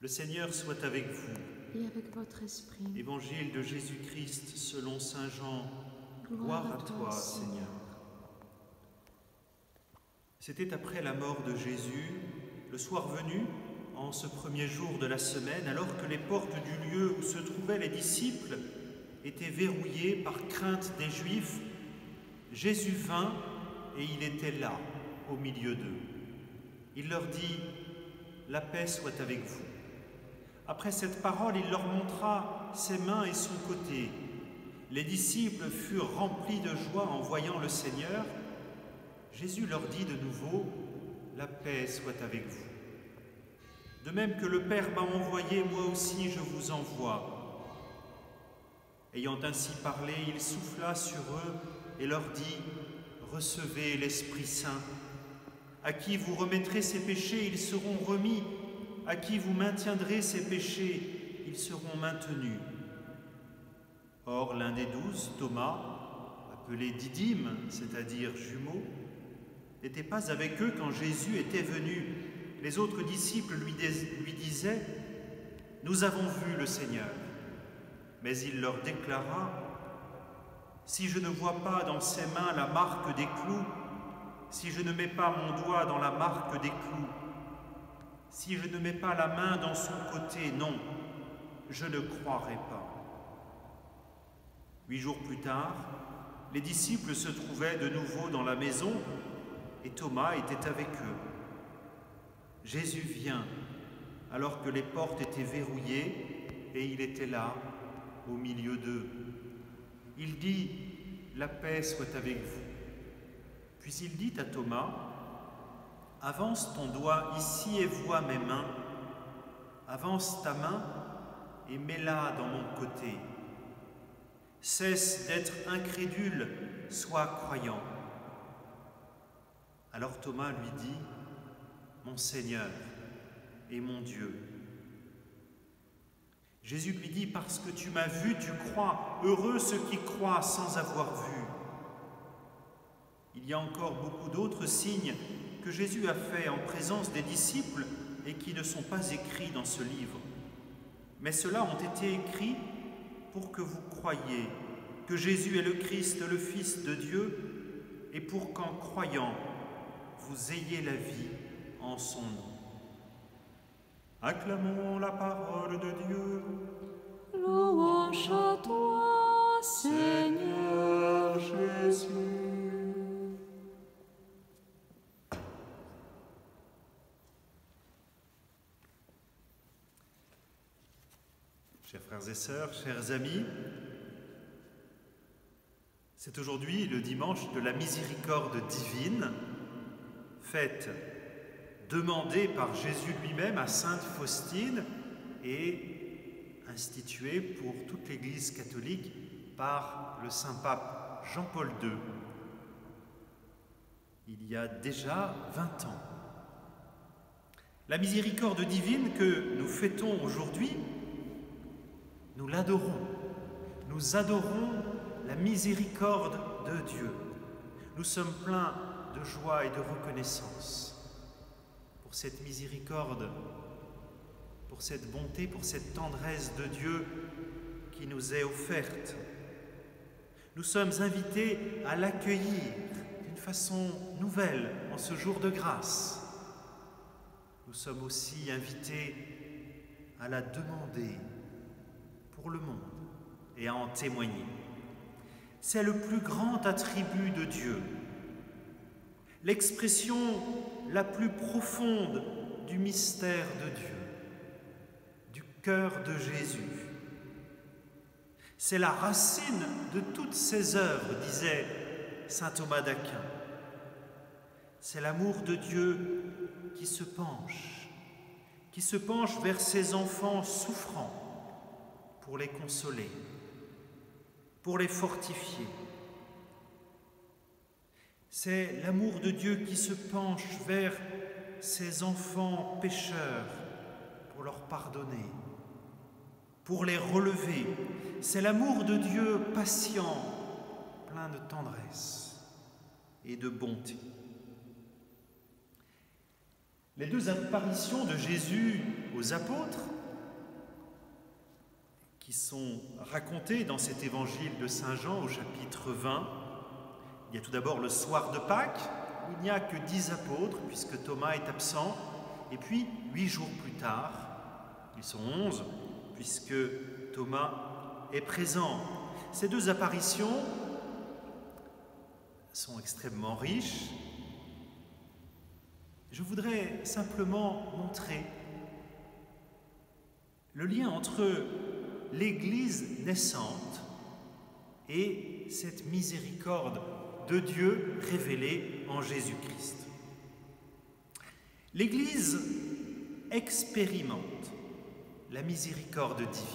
Le Seigneur soit avec vous. Et avec votre esprit. Évangile de Jésus-Christ selon saint Jean. Gloire à toi, Seigneur. C'était après la mort de Jésus, le soir venu, en ce premier jour de la semaine, alors que les portes du lieu où se trouvaient les disciples étaient verrouillées par crainte des Juifs, Jésus vint et il était là, au milieu d'eux. Il leur dit « La paix soit avec vous ». Après cette parole, il leur montra ses mains et son côté. Les disciples furent remplis de joie en voyant le Seigneur. Jésus leur dit de nouveau « La paix soit avec vous ». De même que le Père m'a envoyé, moi aussi je vous envoie. Ayant ainsi parlé, il souffla sur eux et leur dit « Recevez l'Esprit Saint. À qui vous remettrez ses péchés, ils seront remis. À qui vous maintiendrez ses péchés, ils seront maintenus. » Or, l'un des 12, Thomas, appelé Didyme, c'est-à-dire jumeau, n'était pas avec eux quand Jésus était venu. Les autres disciples lui disaient « Nous avons vu le Seigneur ». Mais il leur déclara « Si je ne vois pas dans ses mains la marque des clous, si je ne mets pas mon doigt dans la marque des clous, si je ne mets pas la main dans son côté, non, je ne croirai pas. » 8 jours plus tard, les disciples se trouvaient de nouveau dans la maison et Thomas était avec eux. Jésus vient alors que les portes étaient verrouillées et il était là, au milieu d'eux. Il dit « La paix soit avec vous ». Puis il dit à Thomas « Avance ton doigt ici et vois mes mains. Avance ta main et mets-la dans mon côté. Cesse d'être incrédule, sois croyant. » Alors Thomas lui dit « Mon Seigneur et mon Dieu. » Jésus lui dit « Parce que tu m'as vu, tu crois. Heureux ceux qui croient sans avoir vu. » Il y a encore beaucoup d'autres signes que Jésus a faits en présence des disciples et qui ne sont pas écrits dans ce livre. Mais ceux-là ont été écrits pour que vous croyiez que Jésus est le Christ, le Fils de Dieu, et pour qu'en croyant, vous ayez la vie en son nom. Acclamons la parole de Dieu. Louange à toi, Seigneur Jésus. Chers frères et sœurs, chers amis, c'est aujourd'hui le dimanche de la miséricorde divine, fête demandée par Jésus lui-même à sainte Faustine et instituée pour toute l'Église catholique par le Saint-Pape Jean-Paul II, il y a déjà 20 ans. La miséricorde divine que nous fêtons aujourd'hui, nous l'adorons. Nous adorons la miséricorde de Dieu. Nous sommes pleins de joie et de reconnaissance pour cette miséricorde, pour cette bonté, pour cette tendresse de Dieu qui nous est offerte. Nous sommes invités à l'accueillir d'une façon nouvelle en ce jour de grâce. Nous sommes aussi invités à la demander pour le monde et à en témoigner. C'est le plus grand attribut de Dieu, l'expression la plus profonde du mystère de Dieu, du cœur de Jésus. C'est la racine de toutes ses œuvres, disait saint Thomas d'Aquin. C'est l'amour de Dieu qui se penche vers ses enfants souffrants pour les consoler, pour les fortifier. C'est l'amour de Dieu qui se penche vers ses enfants pécheurs pour leur pardonner, pour les relever. C'est l'amour de Dieu patient, plein de tendresse et de bonté. Les deux apparitions de Jésus aux apôtres, qui sont racontées dans cet évangile de Saint Jean au chapitre 20, il y a tout d'abord le soir de Pâques, où il n'y a que 10 apôtres, puisque Thomas est absent, et puis 8 jours plus tard, ils sont 11, puisque Thomas est présent. Ces deux apparitions sont extrêmement riches. Je voudrais simplement montrer le lien entre l'Église naissante et cette miséricorde de Dieu révélée en Jésus-Christ. L'Église expérimente la miséricorde divine.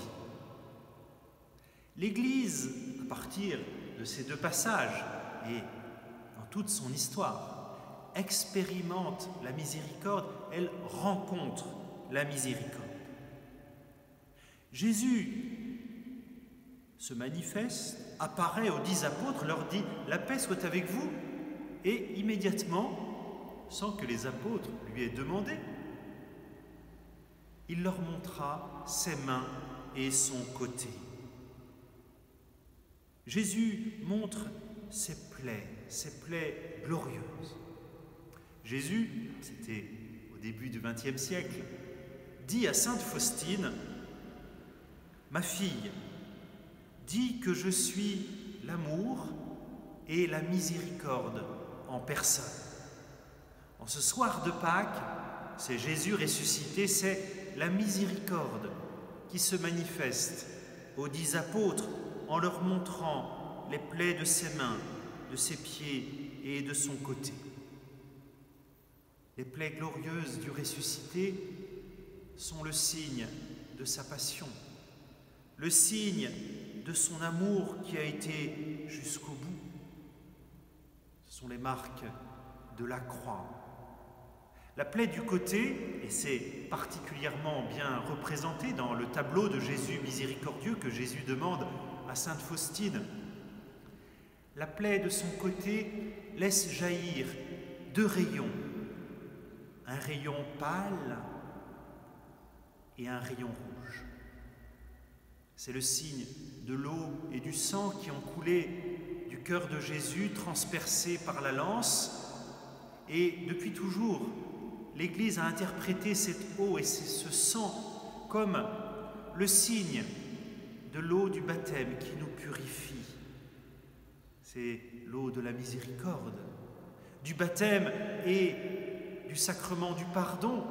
L'Église, à partir de ces deux passages et dans toute son histoire, expérimente la miséricorde, elle rencontre la miséricorde. Jésus se manifeste, apparaît aux 10 apôtres, leur dit « La paix soit avec vous » et immédiatement, sans que les apôtres lui aient demandé, il leur montra ses mains et son côté. Jésus montre ses plaies glorieuses. Jésus, c'était au début du XXe siècle, dit à sainte Faustine « Ma fille, dis que je suis l'amour et la miséricorde en personne. » En ce soir de Pâques, c'est Jésus ressuscité, c'est la miséricorde qui se manifeste aux 10 apôtres en leur montrant les plaies de ses mains, de ses pieds et de son côté. Les plaies glorieuses du ressuscité sont le signe de sa passion, le signe de son amour qui a été jusqu'au bout. Ce sont les marques de la croix. La plaie du côté, et c'est particulièrement bien représenté dans le tableau de Jésus miséricordieux que Jésus demande à sainte Faustine, la plaie de son côté laisse jaillir 2 rayons, un rayon pâle et un rayon rouge. C'est le signe de l'eau et du sang qui ont coulé du cœur de Jésus, transpercé par la lance. Et depuis toujours, l'Église a interprété cette eau et ce sang comme le signe de l'eau du baptême qui nous purifie. C'est l'eau de la miséricorde, du baptême et du sacrement du pardon,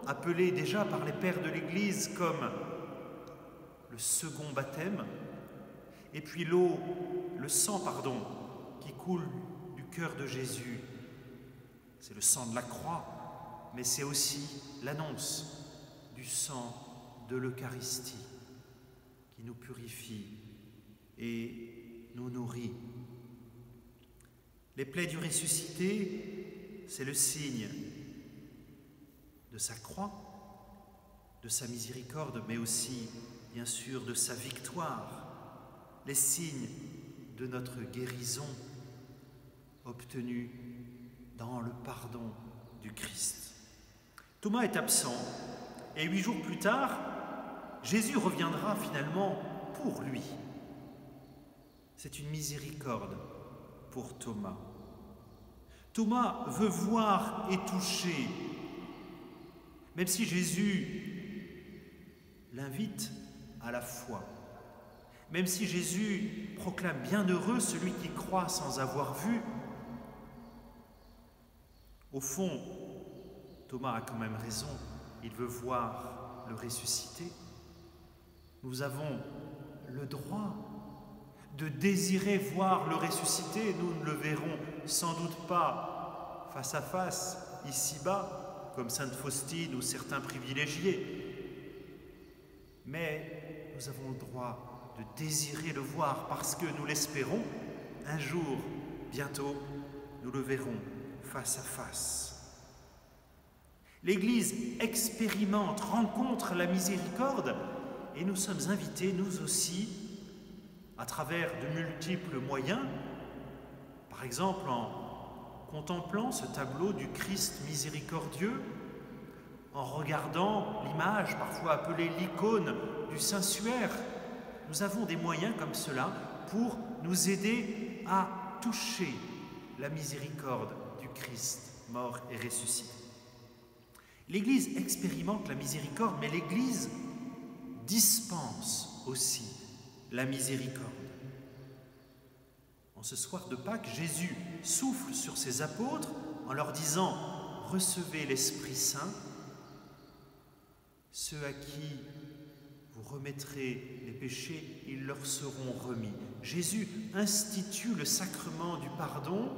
appelé déjà par les pères de l'Église comme le second baptême, et puis le sang, qui coule du cœur de Jésus. C'est le sang de la croix, mais c'est aussi l'annonce du sang de l'Eucharistie qui nous purifie et nous nourrit. Les plaies du ressuscité, c'est le signe de sa croix, de sa miséricorde, mais aussi, bien sûr, de sa victoire, les signes de notre guérison obtenue dans le pardon du Christ. Thomas est absent, et 8 jours plus tard, Jésus reviendra finalement pour lui. C'est une miséricorde pour Thomas. Thomas veut voir et toucher, même si Jésus l'invite à la foi, même si Jésus proclame bienheureux celui qui croit sans avoir vu. Au fond, Thomas a quand même raison, il veut voir le ressuscité. Nous avons le droit de désirer voir le ressuscité. Nous ne le verrons sans doute pas face à face, ici-bas, comme sainte Faustine ou certains privilégiés. Mais nous avons le droit de désirer le voir parce que nous l'espérons. Un jour, bientôt, nous le verrons face à face. L'Église expérimente, rencontre la miséricorde et nous sommes invités, nous aussi, à travers de multiples moyens, par exemple en contemplant ce tableau du Christ miséricordieux, en regardant l'image, parfois appelée l'icône du Saint-Suaire. Nous avons des moyens comme cela pour nous aider à toucher la miséricorde du Christ mort et ressuscité. L'Église expérimente la miséricorde, mais l'Église dispense aussi la miséricorde. En ce soir de Pâques, Jésus souffle sur ses apôtres en leur disant « Recevez l'Esprit Saint, ceux à qui vous remettrez les péchés, ils leur seront remis. » Jésus institue le sacrement du pardon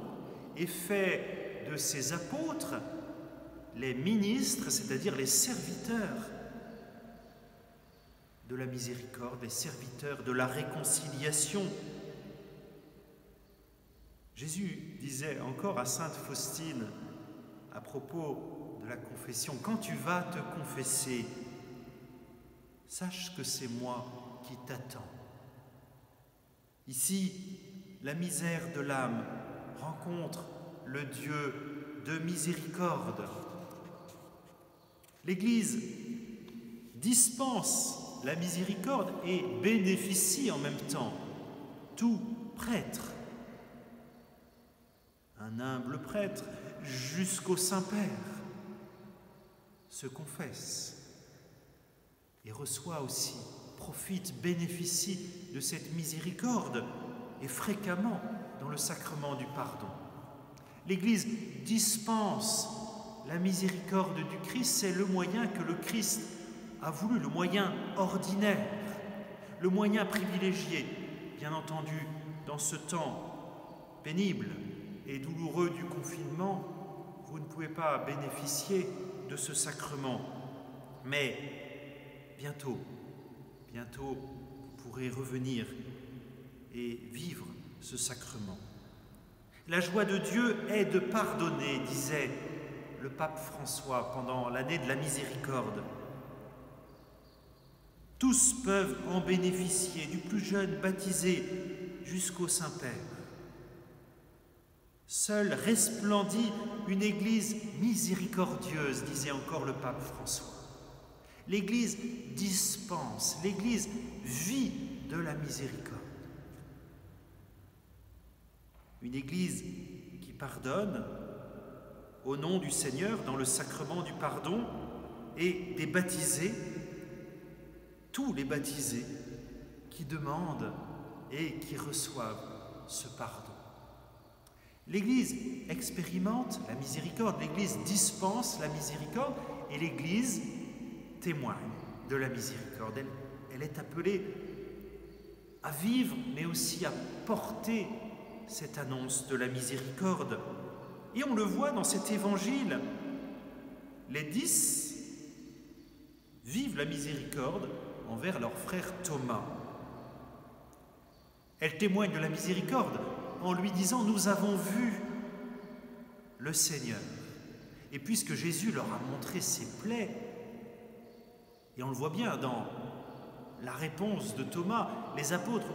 et fait de ses apôtres les ministres, c'est-à-dire les serviteurs de la miséricorde, les serviteurs de la réconciliation. Jésus disait encore à sainte Faustine à propos de la confession, « Quand tu vas te confesser, sache que c'est moi qui t'attends. » Ici, la misère de l'âme rencontre le Dieu de miséricorde. L'Église dispense la miséricorde et bénéficie en même temps. Tout prêtre, un humble prêtre jusqu'au Saint-Père, se confesse et reçoit aussi, profite, bénéficie de cette miséricorde et fréquemment dans le sacrement du pardon. L'Église dispense la miséricorde du Christ, c'est le moyen que le Christ a voulu, le moyen ordinaire, le moyen privilégié. Bien entendu, dans ce temps pénible et douloureux du confinement, vous ne pouvez pas bénéficier de ce sacrement. Mais bientôt, vous pourrez revenir et vivre ce sacrement. La joie de Dieu est de pardonner, disait le pape François pendant l'année de la miséricorde. Tous peuvent en bénéficier, du plus jeune baptisé jusqu'au Saint-Père. Seule resplendit une Église miséricordieuse, disait encore le pape François. L'Église dispense, l'Église vit de la miséricorde. Une Église qui pardonne au nom du Seigneur dans le sacrement du pardon et des baptisés, tous les baptisés qui demandent et qui reçoivent ce pardon. L'Église expérimente la miséricorde, l'Église dispense la miséricorde et l'Église témoigne de la miséricorde. Elle est appelée à vivre, mais aussi à porter cette annonce de la miséricorde. Et on le voit dans cet évangile. Les 10 vivent la miséricorde envers leur frère Thomas. Elle témoigne de la miséricorde en lui disant « Nous avons vu le Seigneur ». Et puisque Jésus leur a montré ses plaies, et on le voit bien dans la réponse de Thomas, les apôtres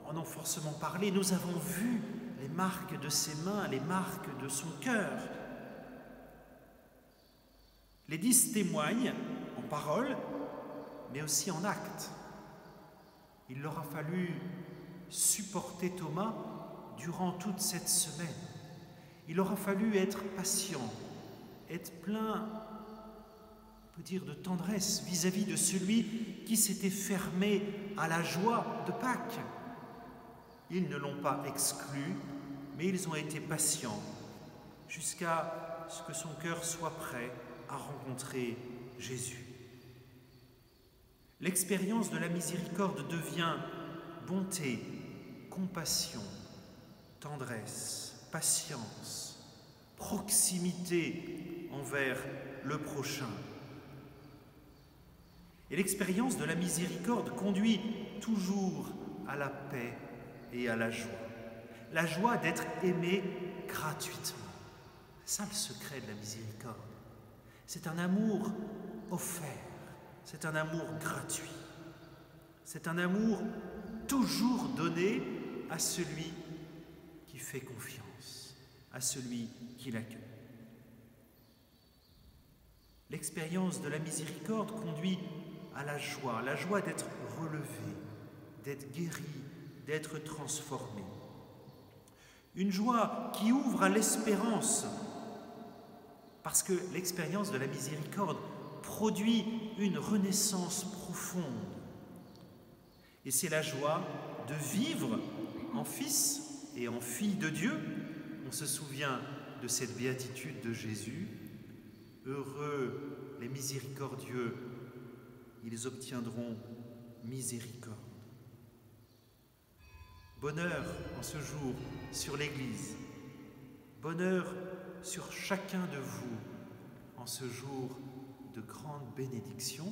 en ont forcément parlé, « Nous avons vu les marques de ses mains, les marques de son cœur ». Les 10 témoignent en parole, mais aussi en acte. Il leur a fallu supporter Thomas durant toute cette semaine. Il leur a fallu être patient, être plein, on peut dire, de tendresse vis-à-vis de celui qui s'était fermé à la joie de Pâques. Ils ne l'ont pas exclu, mais ils ont été patients jusqu'à ce que son cœur soit prêt à rencontrer Jésus. L'expérience de la miséricorde devient bonté, compassion, tendresse, patience, proximité envers le prochain. Et l'expérience de la miséricorde conduit toujours à la paix et à la joie d'être aimé gratuitement. C'est ça le secret de la miséricorde. C'est un amour offert, c'est un amour gratuit, c'est un amour toujours donné à celui qui fait confiance, à celui qui l'accueille. L'expérience de la miséricorde conduit à la joie d'être relevé, d'être guéri, d'être transformé. Une joie qui ouvre à l'espérance, parce que l'expérience de la miséricorde produit une renaissance profonde. Et c'est la joie de vivre en fils et en fille de Dieu. On se souvient de cette béatitude de Jésus. Heureux les miséricordieux, ils obtiendront miséricorde. Bonheur en ce jour sur l'Église. Bonheur sur chacun de vous en ce jour de grande bénédiction.